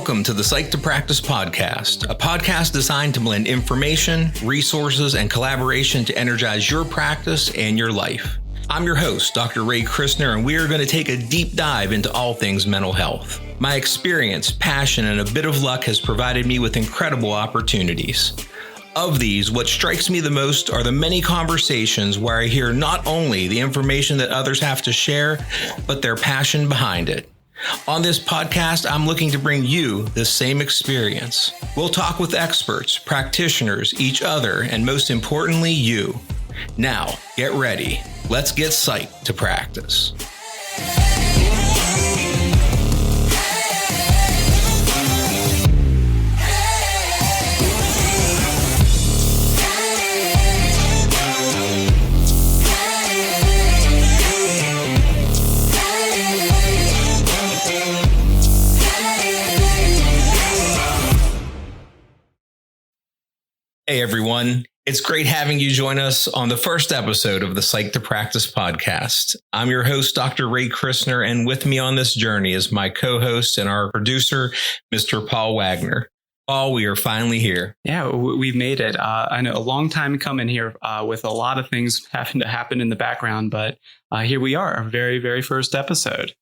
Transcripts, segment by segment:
Welcome to the Psyched to Practice podcast, a podcast designed to blend information, resources, and collaboration to energize your practice and your life. I'm your host, Dr. Ray Christner, and we are going to take a deep dive into all things mental health. My experience, passion, and a bit of luck has provided me with incredible opportunities. Of these, what strikes me the most are the many conversations where I hear not only the information that others have to share, but their passion behind it. On this podcast, I'm looking to bring you this same experience. We'll talk with experts, practitioners, each other, and most importantly, you. Now, get ready. Let's get psyched to practice. Hey everyone, it's great having you join us on the first episode of the Psyched to Practice podcast. I'm your host, Dr. Ray Christner, and with me on this journey is my co-host and our producer, Mr. Paul Wagner. Paul, we are finally here. Yeah, we've made it. I know a long time coming here with a lot of things having to happen in the background, but here we are, our very, very first episode.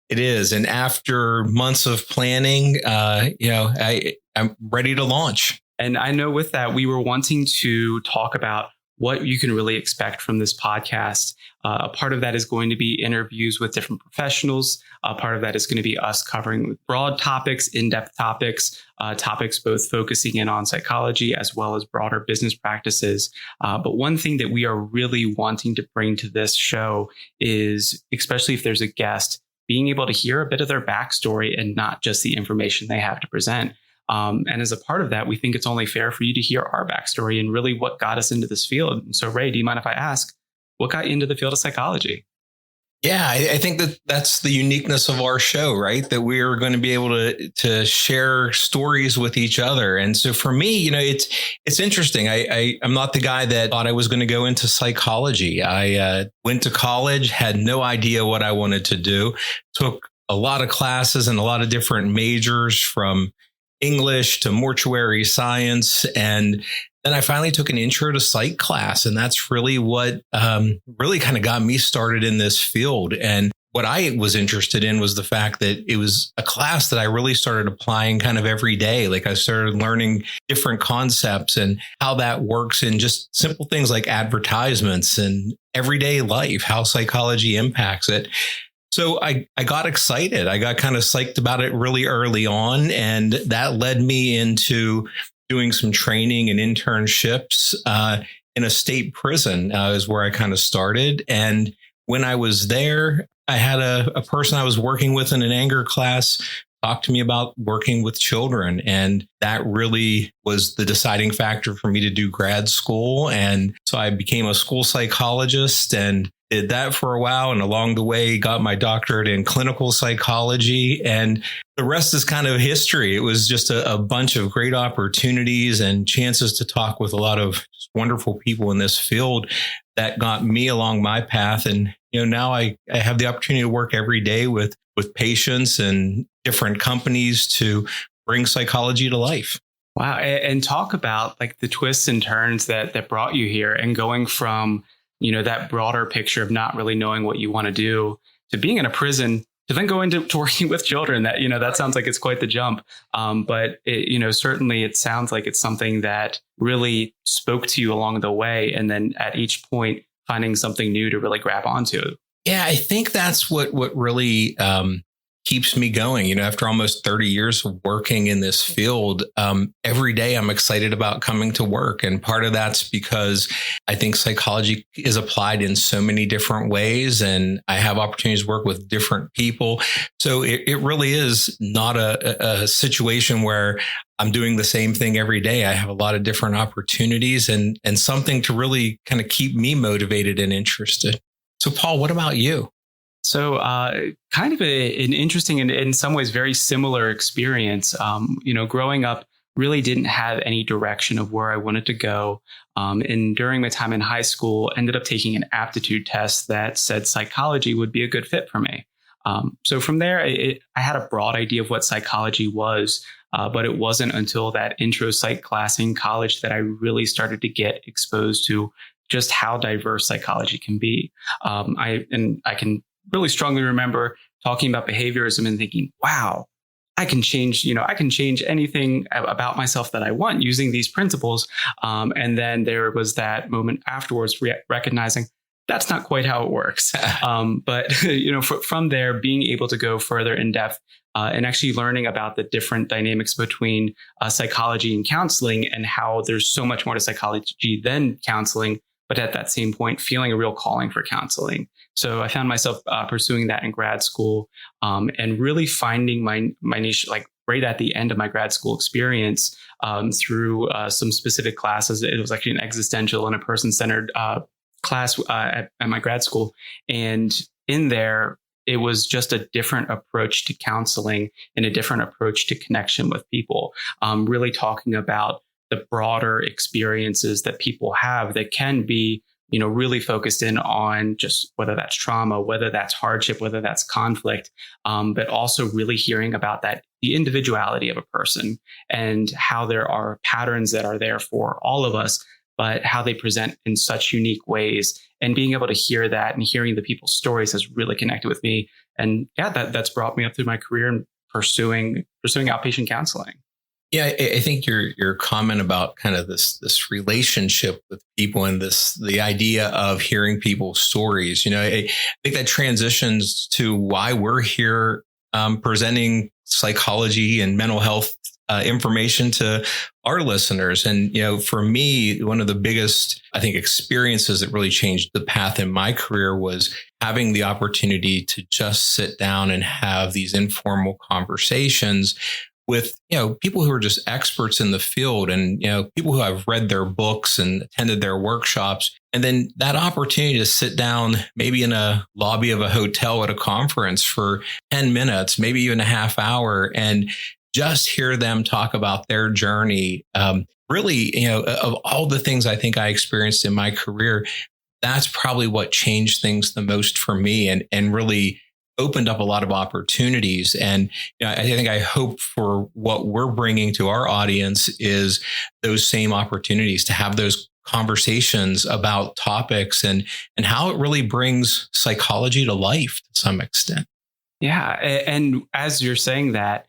It is. And after months of planning, I'm ready to launch. And I know with that, we were wanting to talk about what you can really expect from this podcast. A part of that is going to be interviews with different professionals. A part of that is going to be us covering broad topics, in-depth topics, topics both focusing in on psychology as well as broader business practices. But one thing that we are really wanting to bring to this show is, especially if there's a guest, being able to hear a bit of their backstory and not just the information they have to present. And as a part of that, we think it's only fair for you to hear our backstory and really what got us into this field. And so, Ray, do you mind if I ask, what got you into the field of psychology? Yeah, I think that's the uniqueness of our show, right? That we're going to be able to share stories with each other. And so for me, it's interesting. I'm not the guy that thought I was going to go into psychology. I went to college, had no idea what I wanted to do, took a lot of classes and a lot of different majors from English to mortuary science. And then I finally took an intro to psych class. And that's really what really kind of got me started in this field. And what I was interested in was the fact that it was a class that I really started applying kind of every day. Like I started learning different concepts and how that works in just simple things like advertisements and everyday life, how psychology impacts it. So I got excited. I got kind of psyched about it really early on. And that led me into doing some training and internships in a state prison is where I kind of started. And when I was there, I had a person I was working with in an anger class talk to me about working with children. And that really was the deciding factor for me to do grad school. And so I became a school psychologist and did that for a while, and along the way got my doctorate in clinical psychology, and the rest is kind of history. It was just a bunch of great opportunities and chances to talk with a lot of wonderful people in this field that got me along my path. And now I have the opportunity to work every day with patients and different companies to bring psychology to life. Wow. And talk about like the twists and turns that brought you here and going from that broader picture of not really knowing what you want to do to being in a prison to then go into working with children. That sounds like it's quite the jump. But certainly it sounds like it's something that really spoke to you along the way. And then at each point, finding something new to really grab onto. Yeah, I think that's what really keeps me going. After almost 30 years of working in this field, every day I'm excited about coming to work. And part of that's because I think psychology is applied in so many different ways, and I have opportunities to work with different people. So it really is not a situation where I'm doing the same thing every day. I have a lot of different opportunities and something to really kind of keep me motivated and interested. So Paul, what about you? So kind of an interesting and in some ways very similar experience. Growing up, really didn't have any direction of where I wanted to go. And during my time in high school, ended up taking an aptitude test that said psychology would be a good fit for me. So from there, I had a broad idea of what psychology was, but it wasn't until that intro psych class in college that I really started to get exposed to just how diverse psychology can be. I can really strongly remember talking about behaviorism and thinking, wow, I can change anything about myself that I want using these principles. And then there was that moment afterwards, recognizing that's not quite how it works. But from there, being able to go further in depth and actually learning about the different dynamics between psychology and counseling, and how there's so much more to psychology than counseling. But at that same point, feeling a real calling for counseling. So I found myself pursuing that in grad school, and really finding my niche, like right at the end of my grad school experience, through some specific classes. It was actually an existential and a person-centered class at my grad school. And in there, it was just a different approach to counseling and a different approach to connection with people, really talking about the broader experiences that people have that can be, really focused in on just whether that's trauma, whether that's hardship, whether that's conflict, but also really hearing about the individuality of a person and how there are patterns that are there for all of us, but how they present in such unique ways. And being able to hear that and hearing the people's stories has really connected with me. And yeah, that's brought me up through my career in pursuing outpatient counseling. Yeah, I think your comment about kind of this relationship with people and the idea of hearing people's stories, I think that transitions to why we're here presenting psychology and mental health information to our listeners. And, for me, one of the biggest, I think, experiences that really changed the path in my career was having the opportunity to just sit down and have these informal conversations with, people who are just experts in the field, and, people who have read their books and attended their workshops. And then that opportunity to sit down, maybe in a lobby of a hotel at a conference for 10 minutes, maybe even a half hour, and just hear them talk about their journey. Really, of all the things I think I experienced in my career, that's probably what changed things the most for me, and really opened up a lot of opportunities. And I hope for what we're bringing to our audience is those same opportunities to have those conversations about topics and how it really brings psychology to life to some extent. Yeah. And as you're saying that,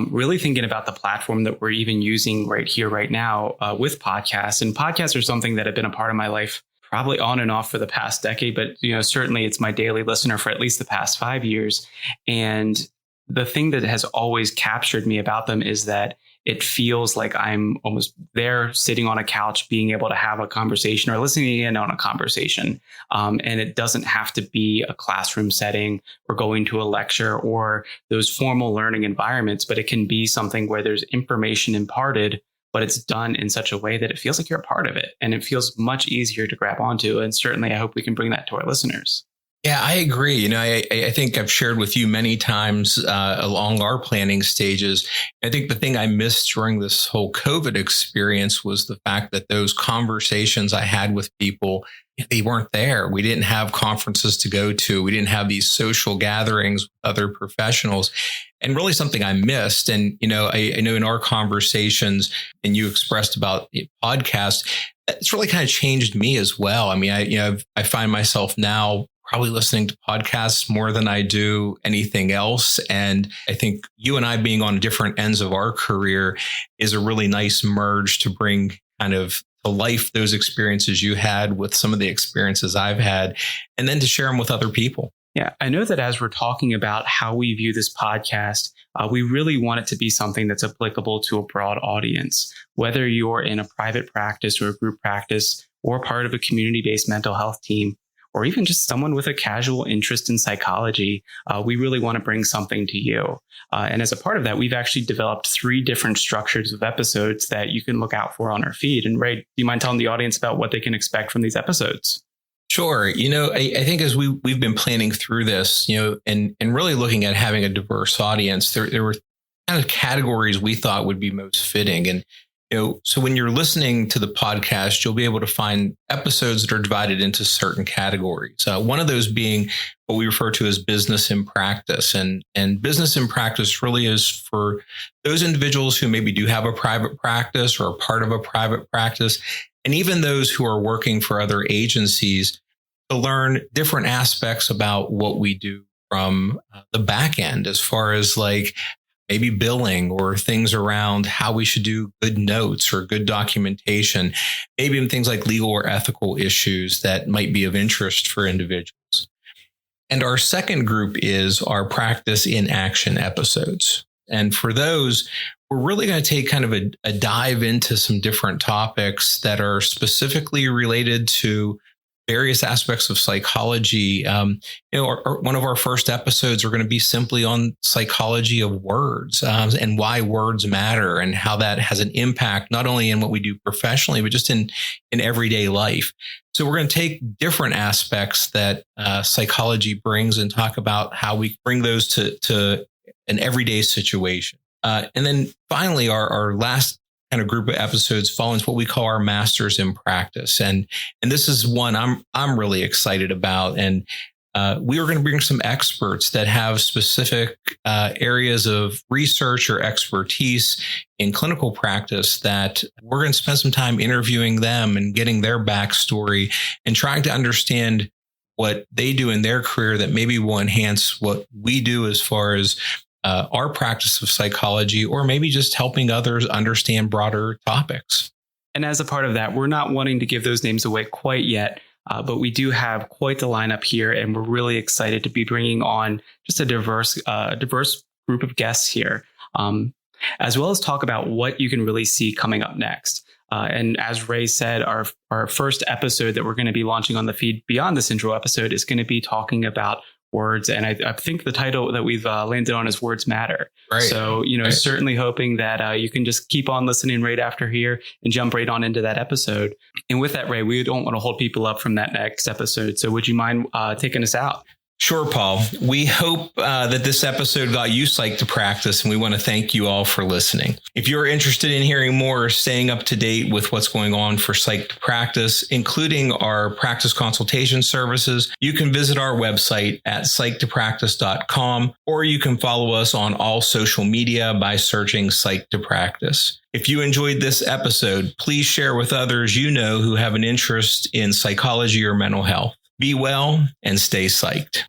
really thinking about the platform that we're even using right here, right now, with podcasts. And podcasts are something that have been a part of my life probably on and off for the past decade, but certainly it's my daily listener for at least the past 5 years. And the thing that has always captured me about them is that it feels like I'm almost there sitting on a couch, being able to have a conversation or listening in on a conversation. And it doesn't have to be a classroom setting or going to a lecture or those formal learning environments, but it can be something where there's information imparted, but it's done in such a way that it feels like you're a part of it, and it feels much easier to grab onto. And certainly I hope we can bring that to our listeners. Yeah, I agree. I think I've shared with you many times along our planning stages. I think the thing I missed during this whole COVID experience was the fact that those conversations I had with people, they weren't there. We didn't have conferences to go to. We didn't have these social gatherings with other professionals. And really something I missed. And, I know in our conversations, and you expressed about podcasts, it's really kind of changed me as well. I mean, I find myself now probably listening to podcasts more than I do anything else. And I think you and I being on different ends of our career is a really nice merge to bring kind of to life those experiences you had with some of the experiences I've had, and then to share them with other people. Yeah, I know that as we're talking about how we view this podcast, we really want it to be something that's applicable to a broad audience, whether you're in a private practice or a group practice or part of a community-based mental health team, or even just someone with a casual interest in psychology. We really want to bring something to you. And as a part of that, we've actually developed 3 different structures of episodes that you can look out for on our feed. And Ray, do you mind telling the audience about what they can expect from these episodes? Sure. I think as we've been planning through this, and really looking at having a diverse audience, there were kind of categories we thought would be most fitting. And So when you're listening to the podcast, you'll be able to find episodes that are divided into certain categories. One of those being what we refer to as business in practice. And business in practice really is for those individuals who maybe do have a private practice or are part of a private practice, and even those who are working for other agencies to learn different aspects about what we do from the back end, as far as like maybe billing or things around how we should do good notes or good documentation, maybe even things like legal or ethical issues that might be of interest for individuals. And our second group is our practice in action episodes. And for those, we're really going to take kind of a dive into some different topics that are specifically related to various aspects of psychology. One of our first episodes are going to be simply on psychology of words and why words matter and how that has an impact, not only in what we do professionally, but just in everyday life. So we're going to take different aspects that psychology brings and talk about how we bring those to an everyday situation. And then finally, our last kind of group of episodes fall into what we call our masters in practice. And this is one I'm really excited about. And we are going to bring some experts that have specific areas of research or expertise in clinical practice that we're going to spend some time interviewing them and getting their backstory and trying to understand what they do in their career that maybe will enhance what we do as far as our practice of psychology, or maybe just helping others understand broader topics. And as a part of that, we're not wanting to give those names away quite yet, but we do have quite the lineup here, and we're really excited to be bringing on just a diverse group of guests here, as well as talk about what you can really see coming up next. And as Ray said, our first episode that we're going to be launching on the feed beyond this intro episode is going to be talking about words. And I think the title that we've landed on is Words Matter. Right. So, certainly hoping that you can just keep on listening right after here and jump right on into that episode. And with that, Ray, we don't want to hold people up from that next episode. So would you mind taking us out? Sure, Paul. We hope that this episode got you psyched to practice, and we want to thank you all for listening. If you're interested in hearing more or staying up to date with what's going on for psyched to practice, including our practice consultation services, you can visit our website at psychedtopractice.com, or you can follow us on all social media by searching Psyched to Practice. If you enjoyed this episode, please share with others you know who have an interest in psychology or mental health. Be well and stay psyched.